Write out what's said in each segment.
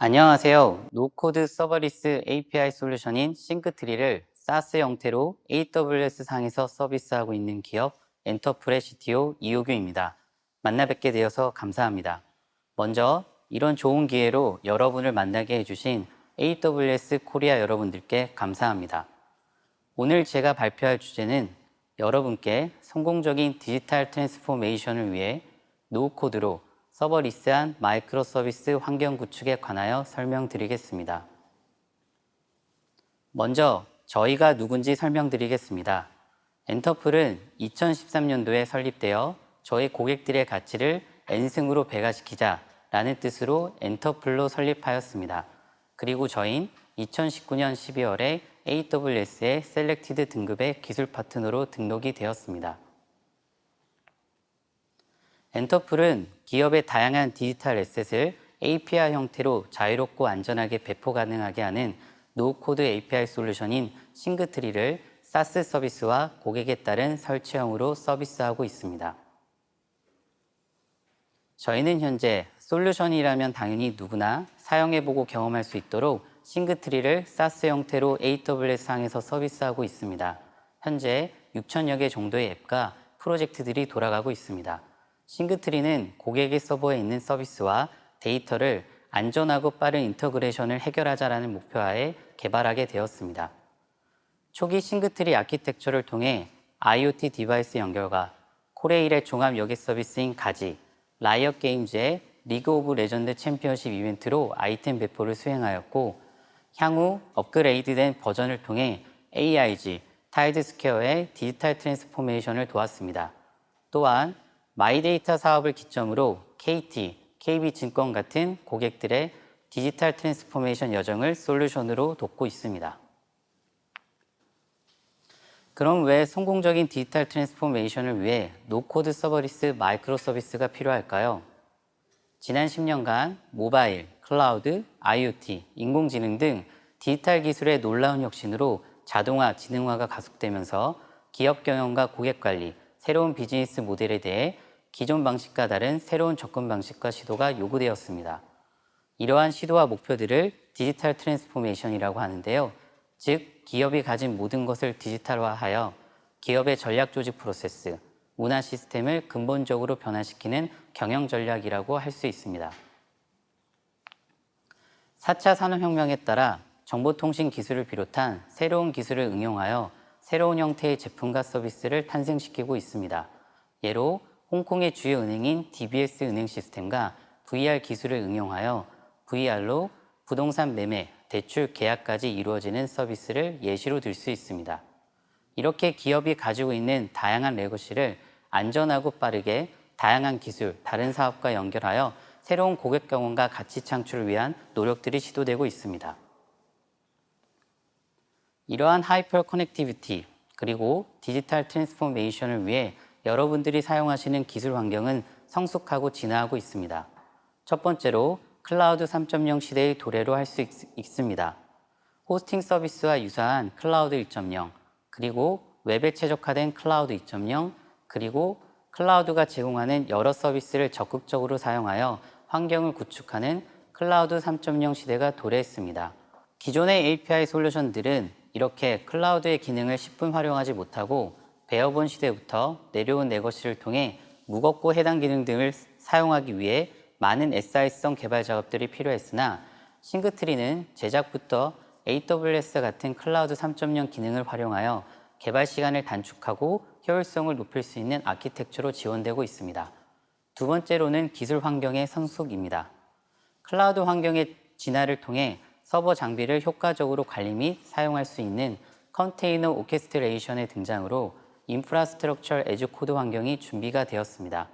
안녕하세요. 노코드 서버리스 API 솔루션인 싱크트리를 SaaS 형태로 AWS 상에서 서비스하고 있는 기업 엔터플의 CTO 이호규입니다. 만나 뵙게 되어서 감사합니다. 먼저 이런 좋은 기회로 여러분을 만나게 해주신 AWS 코리아 여러분들께 감사합니다. 오늘 제가 발표할 주제는 여러분께 성공적인 디지털 트랜스포메이션을 위해 노코드로 서버리스한 마이크로 서비스 환경 구축에 관하여 설명드리겠습니다. 먼저 저희가 누군지 설명드리겠습니다. 엔터플은 2013년도에 설립되어 저희 고객들의 가치를 N승으로 배가시키자라는 뜻으로 엔터플로 설립하였습니다. 그리고 저희는 2019년 12월에 AWS의 셀렉티드 등급의 기술 파트너로 등록이 되었습니다. 엔터플은 기업의 다양한 디지털 애셋을 API 형태로 자유롭고 안전하게 배포 가능하게 하는 노코드 API 솔루션인 싱크트리를 SaaS 서비스와 고객에 따른 설치형으로 서비스하고 있습니다. 저희는 현재 솔루션이라면 당연히 누구나 사용해보고 경험할 수 있도록 싱크트리를 SaaS 형태로 AWS 상에서 서비스하고 있습니다. 현재 6천여 개 정도의 앱과 프로젝트들이 돌아가고 있습니다. 싱크트리는 고객의 서버에 있는 서비스와 데이터를 안전하고 빠른 인터그레이션을 해결하자라는 목표하에 개발하게 되었습니다. 초기 싱크트리 아키텍처를 통해 IoT 디바이스 연결과 코레일의 종합 여객 서비스인 가지, 라이엇 게임즈의 리그 오브 레전드 챔피언십 이벤트로 아이템 배포를 수행하였고, 향후 업그레이드된 버전을 통해 AIG, 타이드스퀘어의 디지털 트랜스포메이션을 도왔습니다. 또한 마이데이터 사업을 기점으로 KT, KB증권 같은 고객들의 디지털 트랜스포메이션 여정을 솔루션으로 돕고 있습니다. 그럼 왜 성공적인 디지털 트랜스포메이션을 위해 노코드 서버리스 마이크로 서비스가 필요할까요? 지난 10년간 모바일, 클라우드, IoT, 인공지능 등 디지털 기술의 놀라운 혁신으로 자동화, 지능화가 가속되면서 기업 경영과 고객 관리, 새로운 비즈니스 모델에 대해 기존 방식과 다른 새로운 접근 방식과 시도가 요구되었습니다. 이러한 시도와 목표들을 디지털 트랜스포메이션이라고 하는데요. 즉, 기업이 가진 모든 것을 디지털화하여 기업의 전략 조직 프로세스, 문화 시스템을 근본적으로 변화시키는 경영 전략이라고 할 수 있습니다. 4차 산업혁명에 따라 정보통신 기술을 비롯한 새로운 기술을 응용하여 새로운 형태의 제품과 서비스를 탄생시키고 있습니다. 예로 홍콩의 주요 은행인 DBS 은행 시스템과 VR 기술을 응용하여 VR로 부동산 매매, 대출 계약까지 이루어지는 서비스를 예시로 들 수 있습니다. 이렇게 기업이 가지고 있는 다양한 레거시를 안전하고 빠르게 다양한 기술, 다른 사업과 연결하여 새로운 고객 경험과 가치 창출을 위한 노력들이 시도되고 있습니다. 이러한 하이퍼 커넥티비티 그리고 디지털 트랜스포메이션을 위해 여러분들이 사용하시는 기술 환경은 성숙하고 진화하고 있습니다. 첫 번째로 클라우드 3.0 시대의 도래로 할 수 있습니다. 호스팅 서비스와 유사한 클라우드 1.0, 그리고 웹에 최적화된 클라우드 2.0, 그리고 클라우드가 제공하는 여러 서비스를 적극적으로 사용하여 환경을 구축하는 클라우드 3.0 시대가 도래했습니다. 기존의 API 솔루션들은 이렇게 클라우드의 기능을 10분 활용하지 못하고 베어본 시대부터 내려온 레거시를 통해 무겁고 해당 기능 등을 사용하기 위해 많은 SI성 개발 작업들이 필요했으나 싱크트리는 제작부터 AWS 같은 클라우드 3.0 기능을 활용하여 개발 시간을 단축하고 효율성을 높일 수 있는 아키텍처로 지원되고 있습니다. 두 번째로는 기술 환경의 성숙입니다. 클라우드 환경의 진화를 통해 서버 장비를 효과적으로 관리 및 사용할 수 있는 컨테이너 오케스트레이션의 등장으로 인프라스트럭처 애즈 코드 환경이 준비가 되었습니다.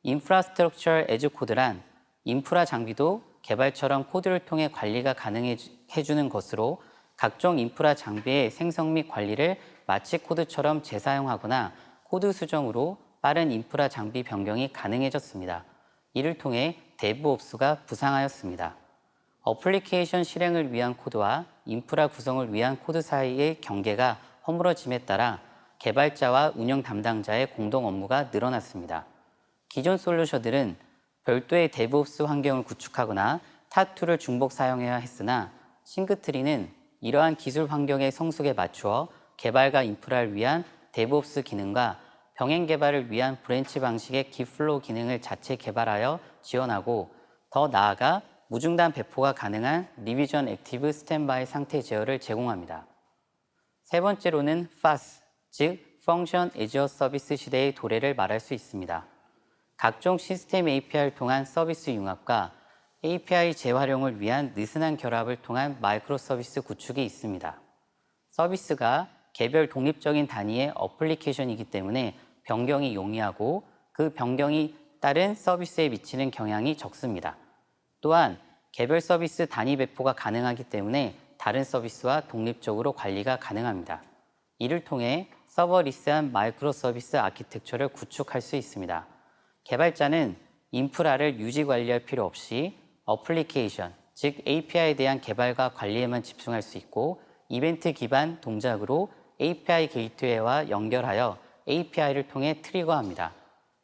인프라스트럭처 애즈 코드란 인프라 장비도 개발처럼 코드를 통해 관리가 가능해주는 것으로 각종 인프라 장비의 생성 및 관리를 마치 코드처럼 재사용하거나 코드 수정으로 빠른 인프라 장비 변경이 가능해졌습니다. 이를 통해 데브옵스가 부상하였습니다. 어플리케이션 실행을 위한 코드와 인프라 구성을 위한 코드 사이의 경계가 허물어짐에 따라 개발자와 운영 담당자의 공동 업무가 늘어났습니다. 기존 솔루션들은 별도의 데브옵스 환경을 구축하거나 스타2를 중복 사용해야 했으나 싱크트리는 이러한 기술 환경의 성숙에 맞추어 개발과 인프라를 위한 데브옵스 기능과 병행 개발을 위한 브랜치 방식의 깃플로우 기능을 자체 개발하여 지원하고 더 나아가 무중단 배포가 가능한 리비전 액티브 스탠바이 상태 제어를 제공합니다. 세 번째로는 FaaS, 즉 Function as a Service 시대의 도래를 말할 수 있습니다. 각종 시스템 API를 통한 서비스 융합과 API 재활용을 위한 느슨한 결합을 통한 마이크로 서비스 구축이 있습니다. 서비스가 개별 독립적인 단위의 어플리케이션이기 때문에 변경이 용이하고 그 변경이 따른 서비스에 미치는 영향이 적습니다. 또한 개별 서비스 단위 배포가 가능하기 때문에 다른 서비스와 독립적으로 관리가 가능합니다. 이를 통해 서버리스한 마이크로 서비스 아키텍처를 구축할 수 있습니다. 개발자는 인프라를 유지 관리할 필요 없이 어플리케이션, 즉 API에 대한 개발과 관리에만 집중할 수 있고 이벤트 기반 동작으로 API 게이트웨이와 연결하여 API를 통해 트리거합니다.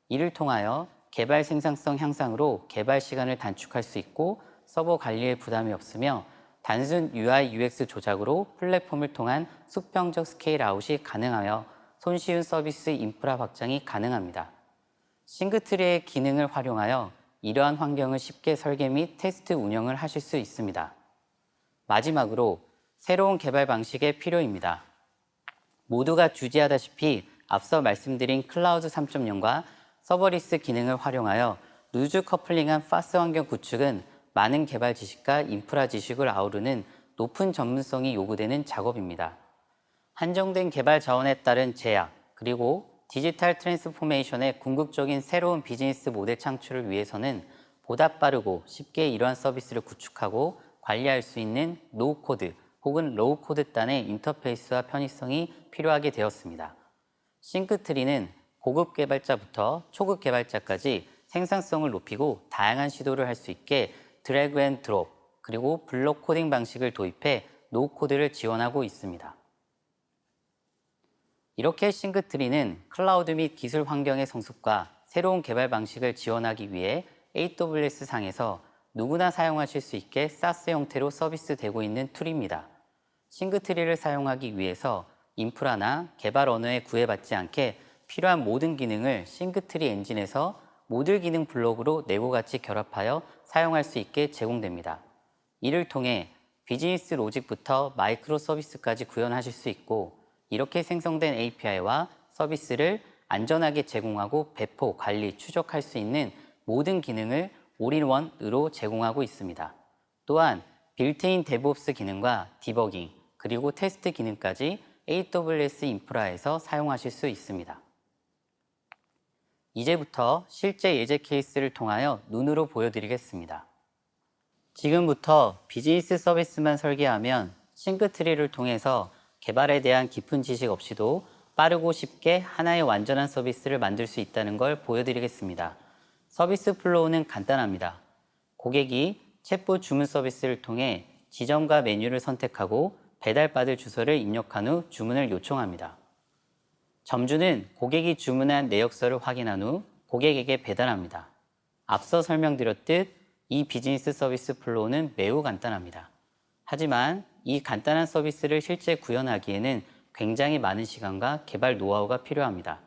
이를 통하여 개발 생산성 향상으로 개발 시간을 단축할 수 있고 서버 관리에 부담이 없으며 단순 UI, UX 조작으로 플랫폼을 통한 수평적 스케일 아웃이 가능하여 손쉬운 서비스 인프라 확장이 가능합니다. 싱크트리의 기능을 활용하여 이러한 환경을 쉽게 설계 및 테스트 운영을 하실 수 있습니다. 마지막으로 새로운 개발 방식의 필요입니다. 모두가 주지하다시피 앞서 말씀드린 클라우드 3.0과 서버리스 기능을 활용하여 루즈 커플링한 파스 환경 구축은 많은 개발 지식과 인프라 지식을 아우르는 높은 전문성이 요구되는 작업입니다. 한정된 개발 자원에 따른 제약, 그리고 디지털 트랜스포메이션의 궁극적인 새로운 비즈니스 모델 창출을 위해서는 보다 빠르고 쉽게 이러한 서비스를 구축하고 관리할 수 있는 노코드 혹은 로우코드 단의 인터페이스와 편의성이 필요하게 되었습니다. 싱크트리는 고급 개발자부터 초급 개발자까지 생산성을 높이고 다양한 시도를 할 수 있게 드래그 앤 드롭 그리고 블록 코딩 방식을 도입해 노코드를 지원하고 있습니다. 이렇게 싱크트리는 클라우드 및 기술 환경의 성숙과 새로운 개발 방식을 지원하기 위해 AWS 상에서 누구나 사용하실 수 있게 SaaS 형태로 서비스되고 있는 툴입니다. 싱크트리를 사용하기 위해서 인프라나 개발 언어에 구애받지 않게 필요한 모든 기능을 싱크트리 엔진에서 모듈 기능 블록으로 네고같이 결합하여 사용할 수 있게 제공됩니다. 이를 통해 비즈니스 로직부터 마이크로 서비스까지 구현하실 수 있고 이렇게 생성된 API와 서비스를 안전하게 제공하고 배포, 관리, 추적할 수 있는 모든 기능을 올인원으로 제공하고 있습니다. 또한 빌트인 데브옵스 기능과 디버깅, 그리고 테스트 기능까지 AWS 인프라에서 사용하실 수 있습니다. 이제부터 실제 예제 케이스를 통하여 눈으로 보여드리겠습니다. 지금부터 비즈니스 서비스만 설계하면 싱크트리를 통해서 개발에 대한 깊은 지식 없이도 빠르고 쉽게 하나의 완전한 서비스를 만들 수 있다는 걸 보여드리겠습니다. 서비스 플로우는 간단합니다. 고객이 챗봇 주문 서비스를 통해 지점과 메뉴를 선택하고 배달받을 주소를 입력한 후 주문을 요청합니다. 점주는 고객이 주문한 내역서를 확인한 후 고객에게 배달합니다. 앞서 설명드렸듯 이 비즈니스 서비스 플로우는 매우 간단합니다. 하지만 이 간단한 서비스를 실제 구현하기에는 굉장히 많은 시간과 개발 노하우가 필요합니다.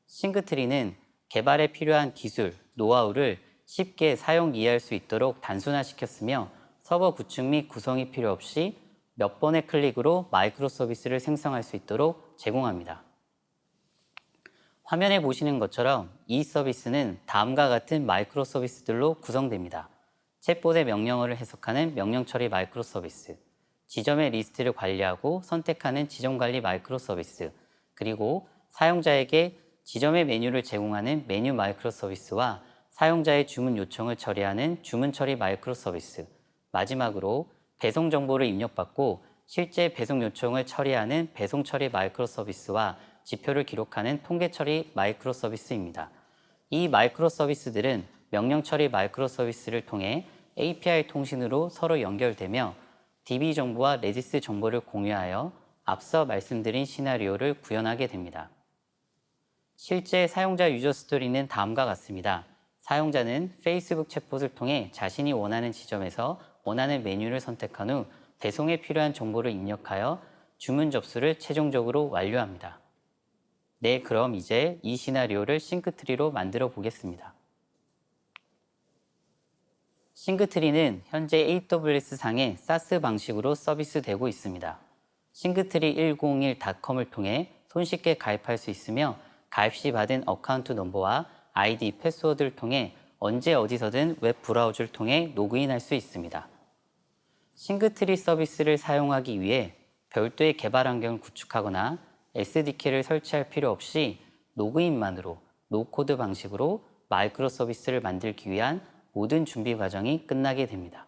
싱크트리는 개발에 필요한 기술, 노하우를 쉽게 사용 이해할 수 있도록 단순화시켰으며 서버 구축 및 구성이 필요 없이 몇 번의 클릭으로 마이크로 서비스를 생성할 수 있도록 제공합니다. 화면에 보시는 것처럼 이 서비스는 다음과 같은 마이크로 서비스들로 구성됩니다. 챗봇의 명령어를 해석하는 명령 처리 마이크로 서비스, 지점의 리스트를 관리하고 선택하는 지점 관리 마이크로 서비스, 그리고 사용자에게 지점의 메뉴를 제공하는 메뉴 마이크로 서비스와 사용자의 주문 요청을 처리하는 주문 처리 마이크로 서비스, 마지막으로 배송 정보를 입력받고 실제 배송 요청을 처리하는 배송 처리 마이크로 서비스와 지표를 기록하는 통계 처리 마이크로 서비스입니다. 이 마이크로 서비스들은 명령 처리 마이크로 서비스를 통해 API 통신으로 서로 연결되며 DB 정보와 레디스 정보를 공유하여 앞서 말씀드린 시나리오를 구현하게 됩니다. 실제 사용자 유저 스토리는 다음과 같습니다. 사용자는 페이스북 챗봇을 통해 자신이 원하는 지점에서 원하는 메뉴를 선택한 후 배송에 필요한 정보를 입력하여 주문 접수를 최종적으로 완료합니다. 네, 그럼 이제 이 시나리오를 싱크트리로 만들어 보겠습니다. 싱크트리는 현재 AWS 상에 SaaS 방식으로 서비스되고 있습니다. 싱크트리101.com을 통해 손쉽게 가입할 수 있으며 가입 시 받은 어카운트 넘버와 아이디, 패스워드를 통해 언제 어디서든 웹 브라우저를 통해 로그인할 수 있습니다. 싱크트리 서비스를 사용하기 위해 별도의 개발 환경을 구축하거나 SDK를 설치할 필요 없이 로그인만으로 노코드 방식으로 마이크로 서비스를 만들기 위한 모든 준비 과정이 끝나게 됩니다.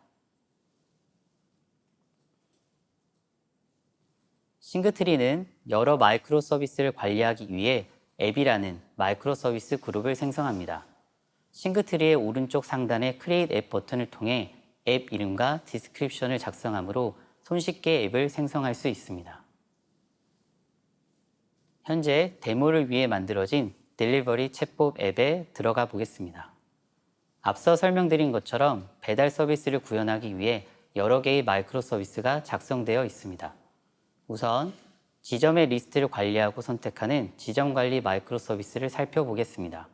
싱크트리는 여러 마이크로 서비스를 관리하기 위해 앱이라는 마이크로 서비스 그룹을 생성합니다. 싱크트리의 오른쪽 상단의 Create 앱 버튼을 통해 앱 이름과 디스크립션을 작성하므로 손쉽게 앱을 생성할 수 있습니다. 현재 데모를 위해 만들어진 딜리버리 챗봇 앱에 들어가 보겠습니다. 앞서 설명드린 것처럼 배달 서비스를 구현하기 위해 여러 개의 마이크로 서비스가 작성되어 있습니다. 우선 지점의 리스트를 관리하고 선택하는 지점 관리 마이크로 서비스를 살펴보겠습니다.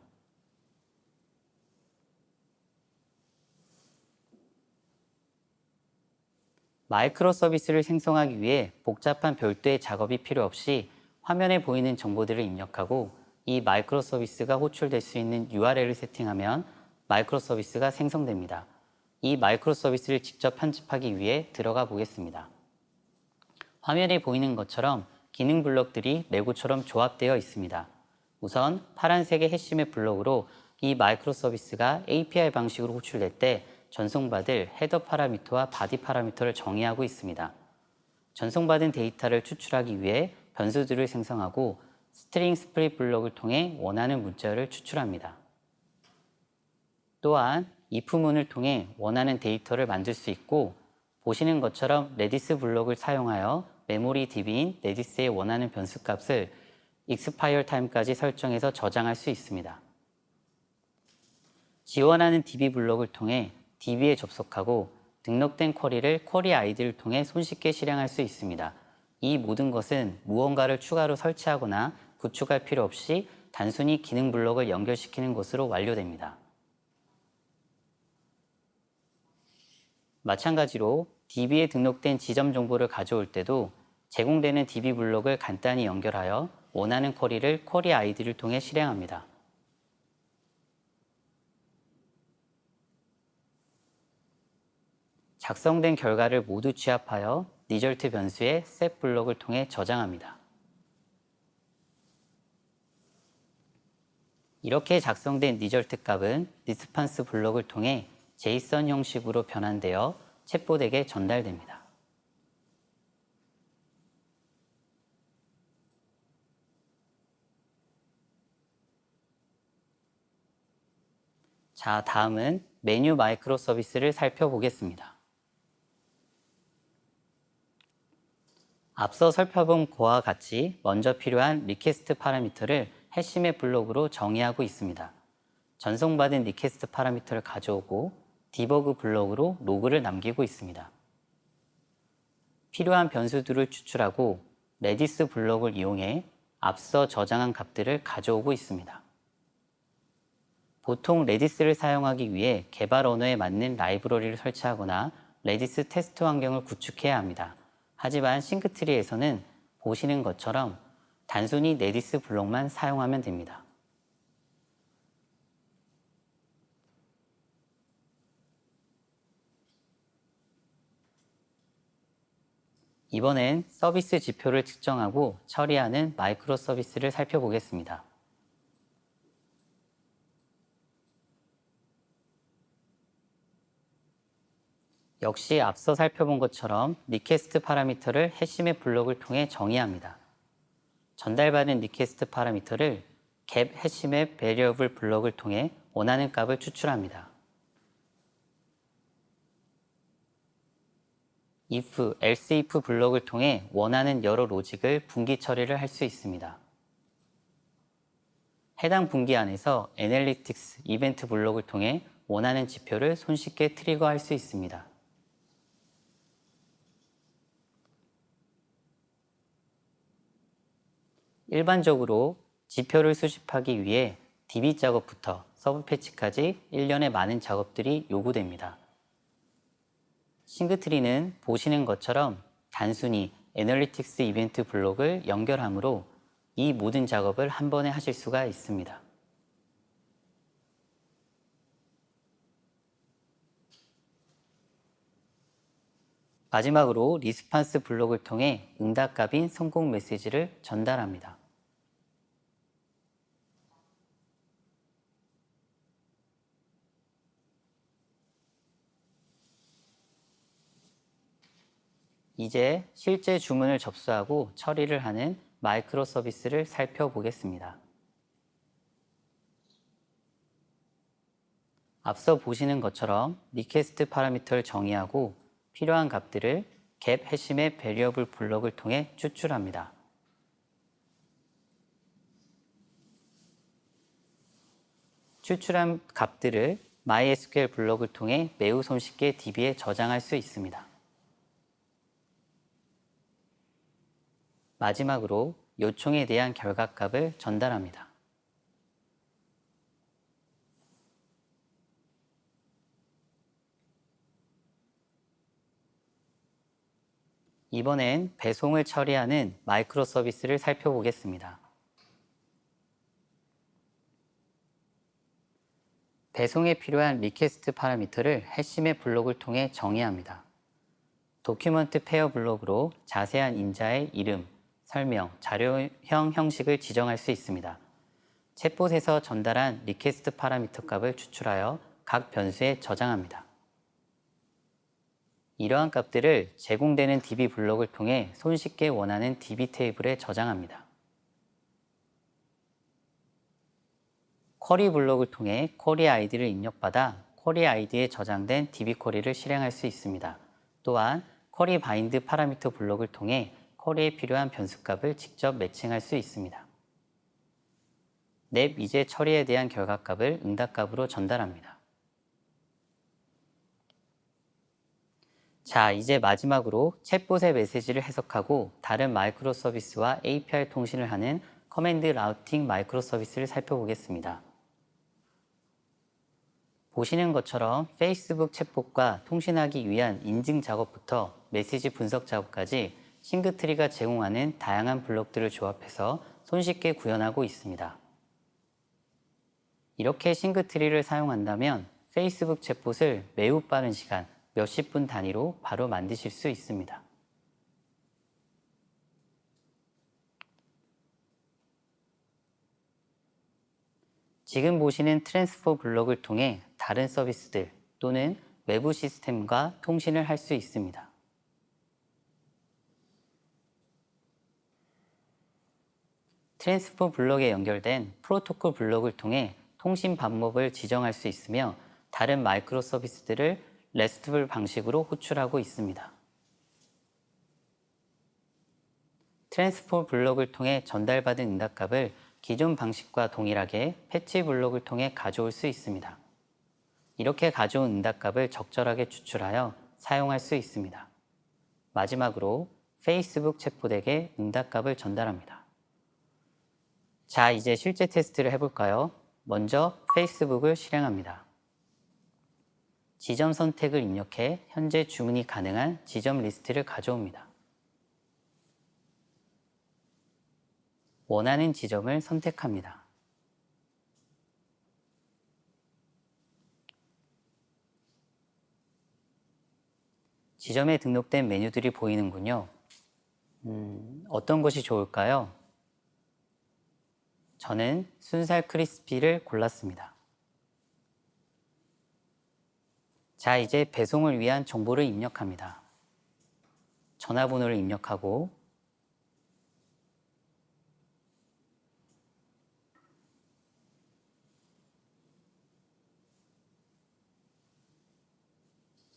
마이크로 서비스를 생성하기 위해 복잡한 별도의 작업이 필요 없이 화면에 보이는 정보들을 입력하고 이 마이크로 서비스가 호출될 수 있는 URL을 세팅하면 마이크로 서비스가 생성됩니다. 이 마이크로 서비스를 직접 편집하기 위해 들어가 보겠습니다. 화면에 보이는 것처럼 기능 블록들이 레고처럼 조합되어 있습니다. 우선 파란색의 해시맵 블록으로 이 마이크로 서비스가 API 방식으로 호출될 때 전송받을 헤더 파라미터와 바디 파라미터를 정의하고 있습니다. 전송받은 데이터를 추출하기 위해 변수들을 생성하고 스트링 스프릿 블록을 통해 원하는 문자를 추출합니다. 또한 if문을 통해 원하는 데이터를 만들 수 있고 보시는 것처럼 레디스 블록을 사용하여 메모리 DB인 레디스에 원하는 변수값을 expire time까지 설정해서 저장할 수 있습니다. 지원하는 DB 블록을 통해 DB에 접속하고 등록된 쿼리를 쿼리 아이디를 통해 손쉽게 실행할 수 있습니다. 이 모든 것은 무언가를 추가로 설치하거나 구축할 필요 없이 단순히 기능 블록을 연결시키는 것으로 완료됩니다. 마찬가지로 DB에 등록된 지점 정보를 가져올 때도 제공되는 DB 블록을 간단히 연결하여 원하는 쿼리를 쿼리 아이디를 통해 실행합니다. 작성된 결과를 모두 취합하여 리절트 변수의 set 블록을 통해 저장합니다. 이렇게 작성된 리절트 값은 리스판스 블록을 통해 JSON 형식으로 변환되어 챗봇에게 전달됩니다. 자, 다음은 메뉴 마이크로 서비스를 살펴보겠습니다. 앞서 살펴본 것과 같이 먼저 필요한 리퀘스트 파라미터를 해시맵 블록으로 정의하고 있습니다. 전송받은 리퀘스트 파라미터를 가져오고 디버그 블록으로 로그를 남기고 있습니다. 필요한 변수들을 추출하고 레디스 블록을 이용해 앞서 저장한 값들을 가져오고 있습니다. 보통 레디스를 사용하기 위해 개발 언어에 맞는 라이브러리를 설치하거나 레디스 테스트 환경을 구축해야 합니다. 하지만 싱크트리에서는 보시는 것처럼 단순히 레디스 블록만 사용하면 됩니다. 이번엔 서비스 지표를 측정하고 처리하는 마이크로 서비스를 살펴보겠습니다. 역시 앞서 살펴본 것처럼 리퀘스트 파라미터를 해시맵 블록을 통해 정의합니다. 전달받은 리퀘스트 파라미터를 get 해시맵 variable 블록을 통해 원하는 값을 추출합니다. if, else if 블록을 통해 원하는 여러 로직을 분기 처리를 할 수 있습니다. 해당 분기 안에서 애널리틱스 이벤트 블록을 통해 원하는 지표를 손쉽게 트리거할 수 있습니다. 일반적으로 지표를 수집하기 위해 DB 작업부터 서브 패치까지 일련의 많은 작업들이 요구됩니다. 싱그트리는 보시는 것처럼 단순히 애널리틱스 이벤트 블록을 연결하므로 이 모든 작업을 한 번에 하실 수가 있습니다. 마지막으로 리스판스 블록을 통해 응답값인 성공 메시지를 전달합니다. 이제 실제 주문을 접수하고 처리를 하는 마이크로 서비스를 살펴보겠습니다. 앞서 보시는 것처럼 리퀘스트 파라미터를 정의하고 필요한 값들을 get 해시맵 베리어블 블록을 통해 추출합니다. 추출한 값들을 MySQL 블록을 통해 매우 손쉽게 DB에 저장할 수 있습니다. 마지막으로 요청에 대한 결과값을 전달합니다. 이번엔 배송을 처리하는 마이크로 서비스를 살펴보겠습니다. 배송에 필요한 리퀘스트 파라미터를 해시맵 블록을 통해 정의합니다. 도큐먼트 페어 블록으로 자세한 인자의 이름, 설명, 자료형 형식을 지정할 수 있습니다. 챗봇에서 전달한 리퀘스트 파라미터 값을 추출하여 각 변수에 저장합니다. 이러한 값들을 제공되는 DB 블록을 통해 손쉽게 원하는 DB 테이블에 저장합니다. 쿼리 블록을 통해 쿼리 아이디를 입력받아 쿼리 아이디에 저장된 DB 쿼리를 실행할 수 있습니다. 또한 쿼리 바인드 파라미터 블록을 통해 쿼리에 필요한 변수값을 직접 매칭할 수 있습니다. 넵 이제 처리에 대한 결과값을 응답값으로 전달합니다. 자, 이제 마지막으로 챗봇의 메시지를 해석하고 다른 마이크로 서비스와 API 통신을 하는 커맨드 라우팅 마이크로 서비스를 살펴보겠습니다. 보시는 것처럼 페이스북 챗봇과 통신하기 위한 인증 작업부터 메시지 분석 작업까지 싱그트리가 제공하는 다양한 블록들을 조합해서 손쉽게 구현하고 있습니다. 이렇게 싱그트리를 사용한다면 페이스북 챗봇을 매우 빠른 시간, 몇십 분 단위로 바로 만드실 수 있습니다. 지금 보시는 트랜스포 블록을 통해 다른 서비스들 또는 외부 시스템과 통신을 할 수 있습니다. 트랜스포 블록에 연결된 프로토콜 블록을 통해 통신 방법을 지정할 수 있으며 다른 마이크로 서비스들을 RESTful 방식으로 호출하고 있습니다. 트랜스포 블록을 통해 전달받은 응답값을 기존 방식과 동일하게 패치 블록을 통해 가져올 수 있습니다. 이렇게 가져온 응답값을 적절하게 추출하여 사용할 수 있습니다. 마지막으로 페이스북 챗봇에게 응답값을 전달합니다. 자, 이제 실제 테스트를 해볼까요? 먼저 페이스북을 실행합니다. 지점 선택을 입력해 현재 주문이 가능한 지점 리스트를 가져옵니다. 원하는 지점을 선택합니다. 지점에 등록된 메뉴들이 보이는군요. 어떤 것이 좋을까요? 저는 순살 크리스피를 골랐습니다. 자, 이제 배송을 위한 정보를 입력합니다. 전화번호를 입력하고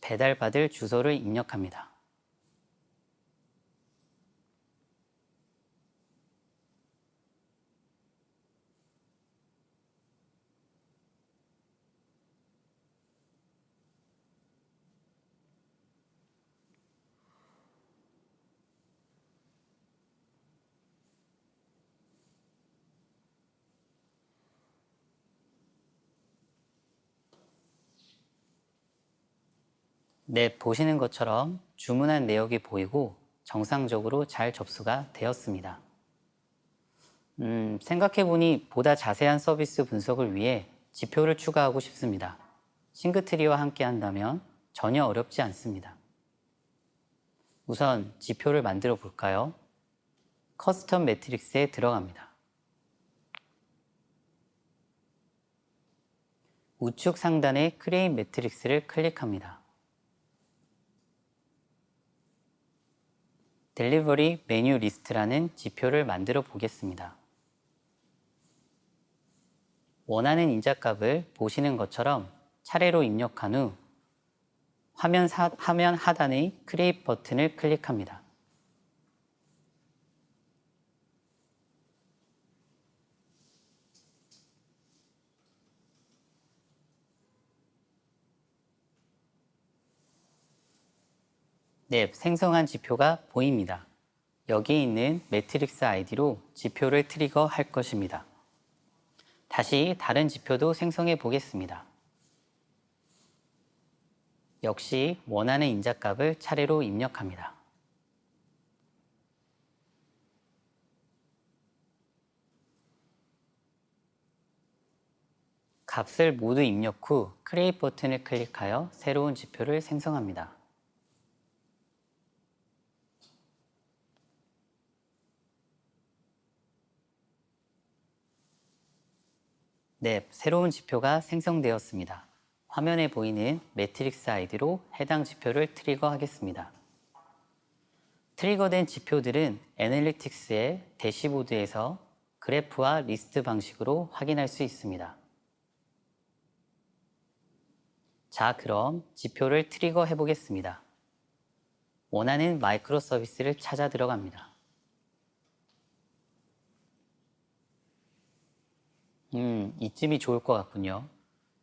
배달받을 주소를 입력합니다. 네, 보시는 것처럼 주문한 내역이 보이고 정상적으로 잘 접수가 되었습니다. 생각해보니 보다 자세한 서비스 분석을 위해 지표를 추가하고 싶습니다. 싱크트리와 함께 한다면 전혀 어렵지 않습니다. 우선 지표를 만들어 볼까요? 커스텀 매트릭스에 들어갑니다. 우측 상단의 크리에이트 매트릭스를 클릭합니다. 델리버리 메뉴 리스트라는 지표를 만들어 보겠습니다. 원하는 인자값을 보시는 것처럼 차례로 입력한 후 화면 하단의 크리에이트 버튼을 클릭합니다. 네, 생성한 지표가 보입니다. 여기 있는 매트릭스 아이디로 지표를 트리거 할 것입니다. 다시 다른 지표도 생성해 보겠습니다. 역시 원하는 인자값을 차례로 입력합니다. 값을 모두 입력 후 크리에이트 버튼을 클릭하여 새로운 지표를 생성합니다. 네, 새로운 지표가 생성되었습니다. 화면에 보이는 매트릭스 아이디로 해당 지표를 트리거 하겠습니다. 트리거된 지표들은 애널리틱스의 대시보드에서 그래프와 리스트 방식으로 확인할 수 있습니다. 자, 그럼 지표를 트리거 해보겠습니다. 원하는 마이크로 서비스를 찾아 들어갑니다. 이쯤이 좋을 것 같군요.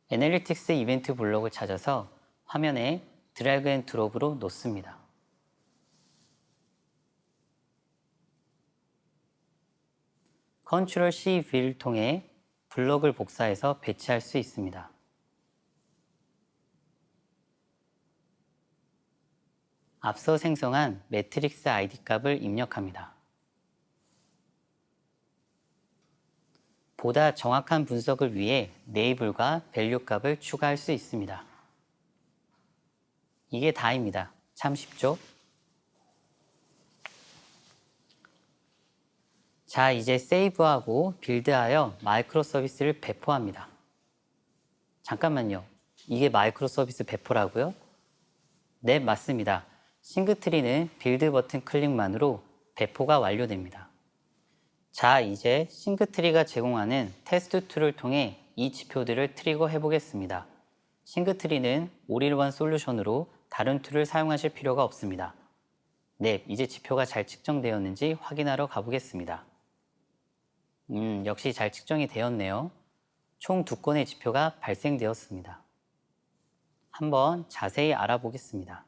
애널리틱스 이벤트 블록을 찾아서 화면에 드래그 앤 드롭으로 놓습니다. 컨트롤 C V를 통해 블록을 복사해서 배치할 수 있습니다. 앞서 생성한 매트릭스 ID 값을 입력합니다. 보다 정확한 분석을 위해 레이블과 밸류 값을 추가할 수 있습니다. 이게 다입니다. 참 쉽죠? 자, 이제 세이브하고 빌드하여 마이크로 서비스를 배포합니다. 잠깐만요. 이게 마이크로 서비스 배포라고요? 네, 맞습니다. 싱크트리는 빌드 버튼 클릭만으로 배포가 완료됩니다. 자, 이제 싱크트리가 제공하는 테스트 툴을 통해 이 지표들을 트리거 해보겠습니다. 싱크트리는 올인원 솔루션으로 다른 툴을 사용하실 필요가 없습니다. 네, 이제 지표가 잘 측정되었는지 확인하러 가보겠습니다. 역시 잘 측정이 되었네요. 총 2건의 지표가 발생되었습니다. 한번 자세히 알아보겠습니다.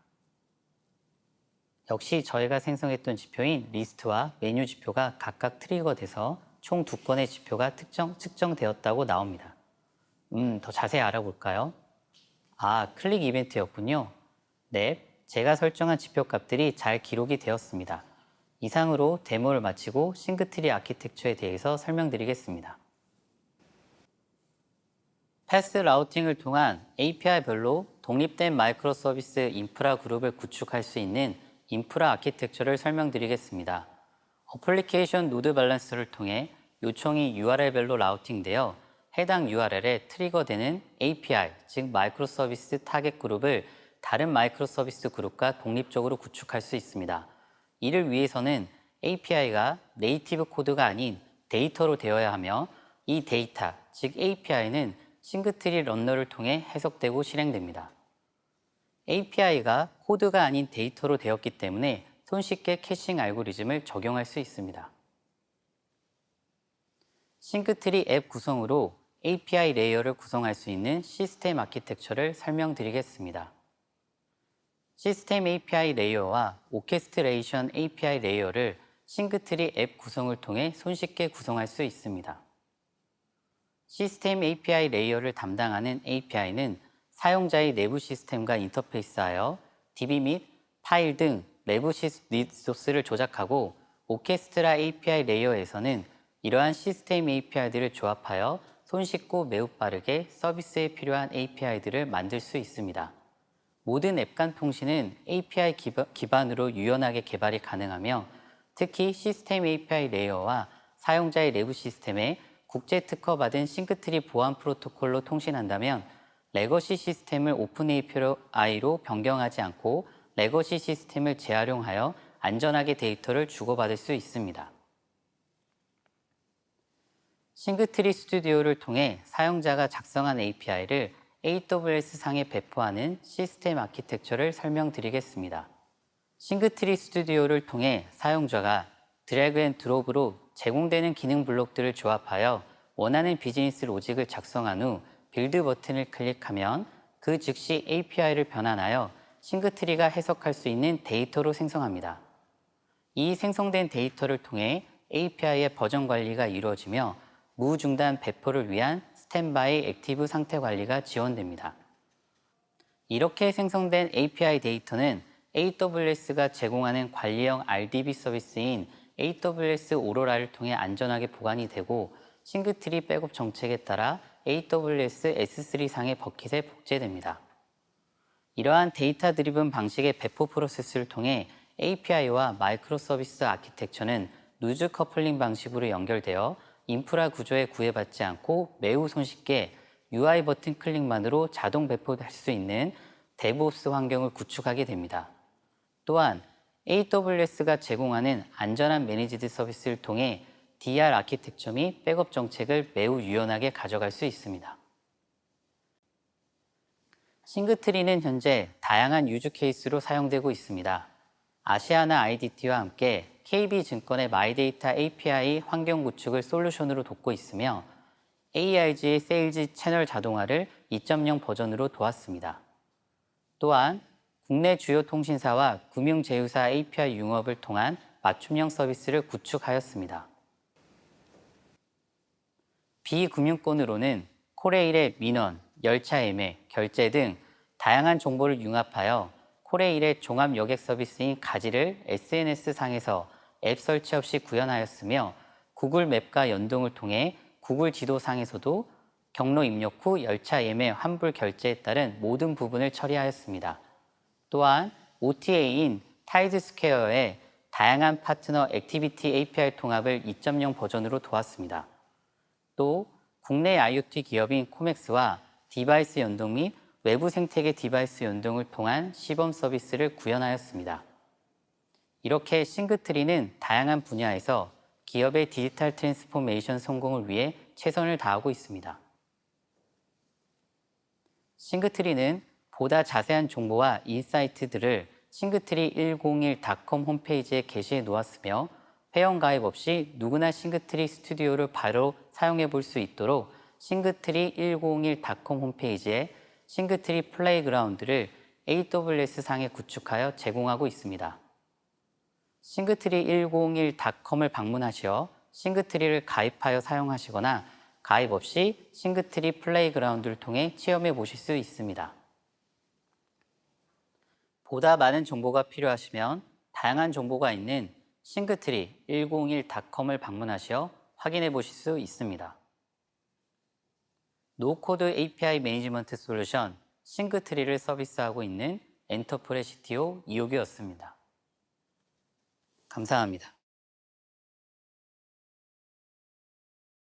역시 저희가 생성했던 지표인 리스트와 메뉴 지표가 각각 트리거돼서 총 2건의 지표가 측정되었다고 나옵니다. 더 자세히 알아볼까요? 아, 클릭 이벤트였군요. 네, 제가 설정한 지표 값들이 잘 기록이 되었습니다. 이상으로 데모를 마치고 싱크트리 아키텍처에 대해서 설명드리겠습니다. 패스 라우팅을 통한 API별로 독립된 마이크로 서비스 인프라 그룹을 구축할 수 있는 인프라 아키텍처를 설명드리겠습니다. 어플리케이션 노드 밸런스를 통해 요청이 URL별로 라우팅되어 해당 URL에 트리거되는 API, 즉 마이크로 서비스 타겟 그룹을 다른 마이크로 서비스 그룹과 독립적으로 구축할 수 있습니다. 이를 위해서는 API가 네이티브 코드가 아닌 데이터로 되어야 하며 이 데이터, 즉 API는 싱크트리 런너를 통해 해석되고 실행됩니다. API가 코드가 아닌 데이터로 되었기 때문에 손쉽게 캐싱 알고리즘을 적용할 수 있습니다. 싱크트리 앱 구성으로 API 레이어를 구성할 수 있는 시스템 아키텍처를 설명드리겠습니다. 시스템 API 레이어와 오케스트레이션 API 레이어를 싱크트리 앱 구성을 통해 손쉽게 구성할 수 있습니다. 시스템 API 레이어를 담당하는 API는 사용자의 내부 시스템과 인터페이스하여 DB 및 파일 등 내부 리소스를 조작하고 오케스트라 API 레이어에서는 이러한 시스템 API들을 조합하여 손쉽고 매우 빠르게 서비스에 필요한 API들을 만들 수 있습니다. 모든 앱 간 통신은 API 기반으로 유연하게 개발이 가능하며 특히 시스템 API 레이어와 사용자의 내부 시스템에 국제 특허받은 싱크트리 보안 프로토콜로 통신한다면 레거시 시스템을 오픈 API로 변경하지 않고 레거시 시스템을 재활용하여 안전하게 데이터를 주고받을 수 있습니다. 싱크트리 스튜디오를 통해 사용자가 작성한 API를 AWS 상에 배포하는 시스템 아키텍처를 설명드리겠습니다. 싱크트리 스튜디오를 통해 사용자가 드래그 앤 드롭으로 제공되는 기능 블록들을 조합하여 원하는 비즈니스 로직을 작성한 후 빌드 버튼을 클릭하면 그 즉시 API를 변환하여 싱크트리가 해석할 수 있는 데이터로 생성합니다. 이 생성된 데이터를 통해 API의 버전 관리가 이루어지며 무중단 배포를 위한 스탠바이 액티브 상태 관리가 지원됩니다. 이렇게 생성된 API 데이터는 AWS가 제공하는 관리형 RDB 서비스인 AWS 오로라를 통해 안전하게 보관이 되고 싱크트리 백업 정책에 따라 AWS S3 상의 버킷에 복제됩니다. 이러한 데이터 드리븐 방식의 배포 프로세스를 통해 API와 마이크로 서비스 아키텍처는 루즈 커플링 방식으로 연결되어 인프라 구조에 구애받지 않고 매우 손쉽게 UI 버튼 클릭만으로 자동 배포할 수 있는 데브옵스 환경을 구축하게 됩니다. 또한 AWS가 제공하는 안전한 매니지드 서비스를 통해 DR 아키텍처 및 백업 정책을 매우 유연하게 가져갈 수 있습니다. 싱크트리는 현재 다양한 유즈 케이스로 사용되고 있습니다. 아시아나 IDT와 함께 KB증권의 마이데이터 API 환경 구축을 솔루션으로 돕고 있으며 AIG의 세일즈 채널 자동화를 2.0 버전으로 도왔습니다. 또한 국내 주요 통신사와 금융제휴사 API 융합을 통한 맞춤형 서비스를 구축하였습니다. 비금융권으로는 코레일의 민원, 열차 예매, 결제 등 다양한 정보를 융합하여 코레일의 종합 여객 서비스인 가지를 SNS상에서 앱 설치 없이 구현하였으며 구글 맵과 연동을 통해 구글 지도상에서도 경로 입력 후 열차 예매 환불 결제에 따른 모든 부분을 처리하였습니다. 또한 OTA인 타이드스퀘어의 다양한 파트너 액티비티 API 통합을 2.0 버전으로 도왔습니다. 또 국내 IoT 기업인 코맥스와 디바이스 연동 및 외부 생태계 디바이스 연동을 통한 시범 서비스를 구현하였습니다. 이렇게 싱크트리는 다양한 분야에서 기업의 디지털 트랜스포메이션 성공을 위해 최선을 다하고 있습니다. 싱크트리는 보다 자세한 정보와 인사이트들을 싱크트리101.com 홈페이지에 게시해 놓았으며 회원 가입 없이 누구나 싱크트리 스튜디오를 바로 사용해 볼 수 있도록 싱크트리101.com 홈페이지에 싱크트리 플레이그라운드를 AWS 상에 구축하여 제공하고 있습니다. 싱크트리101.com을 방문하시어 싱크트리를 가입하여 사용하시거나 가입 없이 싱크트리 플레이그라운드를 통해 체험해 보실 수 있습니다. 보다 많은 정보가 필요하시면 다양한 정보가 있는 싱크트리101.com을 방문하시어 확인해 보실 수 있습니다. 노코드 API 매니지먼트 솔루션 싱크트리를 서비스하고 있는 엔터프레 CTO 이호규였습니다. 감사합니다.